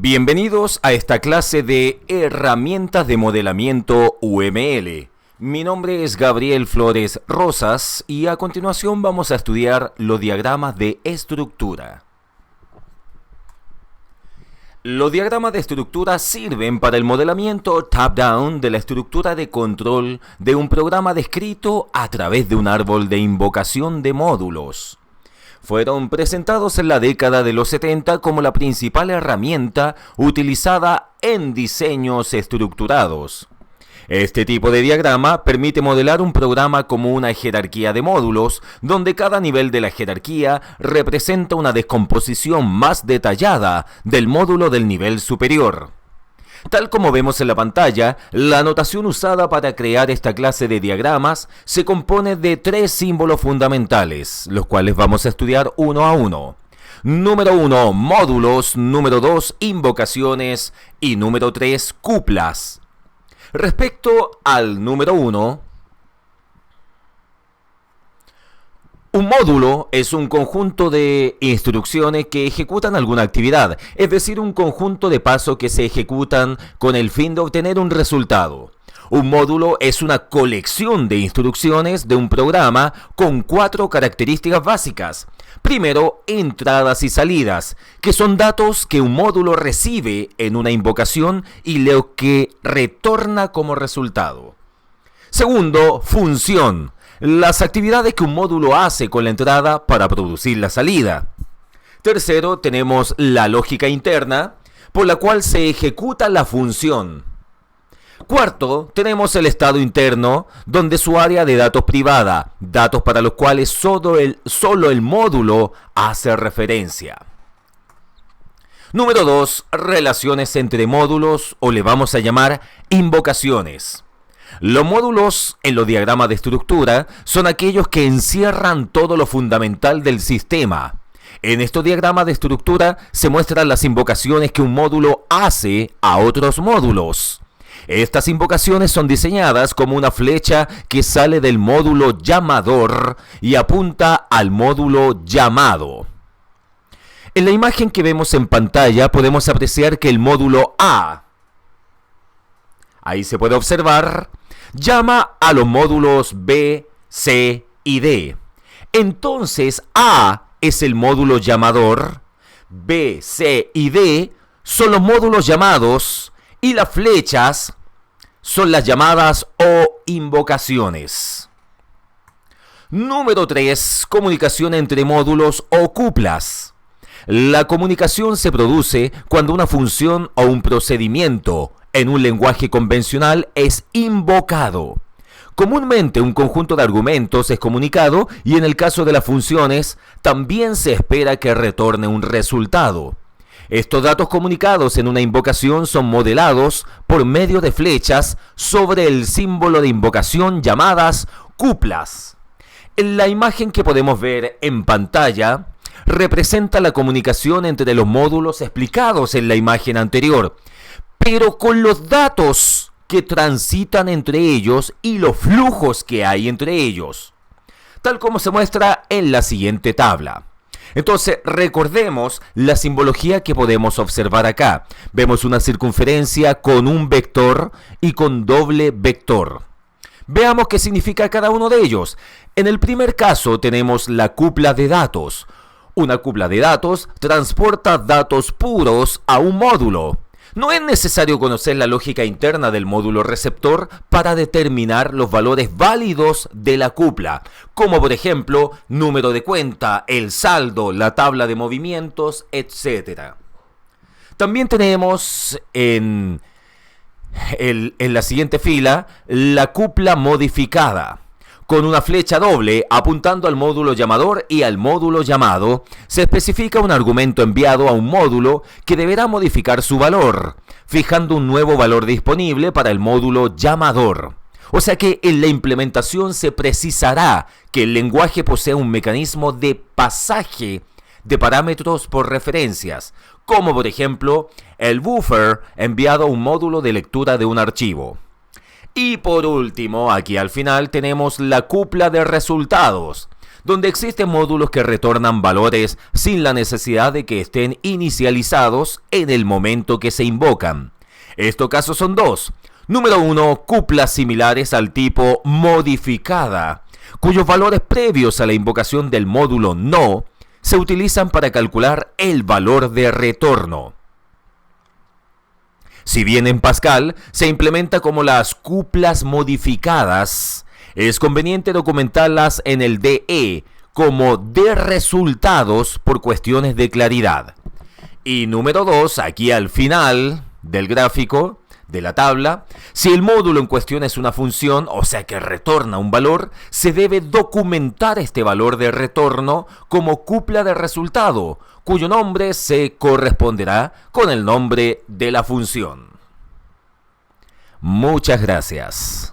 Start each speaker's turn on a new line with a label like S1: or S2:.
S1: Bienvenidos a esta clase de herramientas de modelamiento UML. Mi nombre es Gabriel Flores Rosas y a continuación vamos a estudiar los diagramas de estructura. Los diagramas de estructura sirven para el modelamiento top-down de la estructura de control de un programa descrito a través de un árbol de invocación de módulos. Fueron presentados en la década de los 70 como la principal herramienta utilizada en diseños estructurados. Este tipo de diagrama permite modelar un programa como una jerarquía de módulos, donde cada nivel de la jerarquía representa una descomposición más detallada del módulo del nivel superior. Tal como vemos en la pantalla, la notación usada para crear esta clase de diagramas se compone de tres símbolos fundamentales, los cuales vamos a estudiar uno a uno. Número 1, módulos. Número 2, invocaciones. Y número 3, cuplas. Respecto al número 1, un módulo es un conjunto de instrucciones que ejecutan alguna actividad, es decir, un conjunto de pasos que se ejecutan con el fin de obtener un resultado. Un módulo es una colección de instrucciones de un programa con 4 características básicas. Primero, entradas y salidas, que son datos que un módulo recibe en una invocación y lo que retorna como resultado. Segundo, función. Las actividades que un módulo hace con la entrada para producir la salida. Tercero, tenemos la lógica interna, por la cual se ejecuta la función. Cuarto, tenemos el estado interno, donde su área de datos privada, datos para los cuales solo el módulo hace referencia. Número 2, relaciones entre módulos, o le vamos a llamar invocaciones. Los módulos en los diagramas de estructura son aquellos que encierran todo lo fundamental del sistema. En estos diagramas de estructura se muestran las invocaciones que un módulo hace a otros módulos. Estas invocaciones son diseñadas como una flecha que sale del módulo llamador y apunta al módulo llamado. En la imagen que vemos en pantalla podemos apreciar que el módulo A, ahí se puede observar, llama a los módulos B, C y D. Entonces A es el módulo llamador, B, C y D son los módulos llamados y las flechas son las llamadas o invocaciones. Número 3, comunicación entre módulos o cuplas. La comunicación se produce cuando una función o un procedimiento en un lenguaje convencional es invocado. Comúnmente un conjunto de argumentos es comunicado y en el caso de las funciones también se espera que retorne un resultado. Estos datos comunicados en una invocación son modelados por medio de flechas sobre el símbolo de invocación llamadas cuplas. En la imagen que podemos ver en pantalla representa la comunicación entre los módulos explicados en la imagen anterior, pero con los datos que transitan entre ellos y los flujos que hay entre ellos, tal como se muestra en la siguiente tabla. Entonces, recordemos la simbología que podemos observar acá. Vemos una circunferencia con un vector y con doble vector. Veamos qué significa cada uno de ellos. En el primer caso tenemos la cupla de datos. Una cupla de datos transporta datos puros a un módulo. No es necesario conocer la lógica interna del módulo receptor para determinar los valores válidos de la cupla, como por ejemplo, número de cuenta, el saldo, la tabla de movimientos, etc. También tenemos en la siguiente fila la cupla modificada. Con una flecha doble apuntando al módulo llamador y al módulo llamado, se especifica un argumento enviado a un módulo que deberá modificar su valor, fijando un nuevo valor disponible para el módulo llamador. O sea que en la implementación se precisará que el lenguaje posea un mecanismo de pasaje de parámetros por referencias, como por ejemplo el buffer enviado a un módulo de lectura de un archivo. Y por último, aquí al final tenemos la cupla de resultados, donde existen módulos que retornan valores sin la necesidad de que estén inicializados en el momento que se invocan. Estos casos son dos. Número 1, cuplas similares al tipo modificada, cuyos valores previos a la invocación del módulo no se utilizan para calcular el valor de retorno. Si bien en Pascal se implementa como las cuplas modificadas, es conveniente documentarlas en el DE como de resultados por cuestiones de claridad. Y número 2, aquí al final del gráfico, de la tabla, si el módulo en cuestión es una función, o sea que retorna un valor, se debe documentar este valor de retorno como cupla de resultado, cuyo nombre se corresponderá con el nombre de la función. Muchas gracias.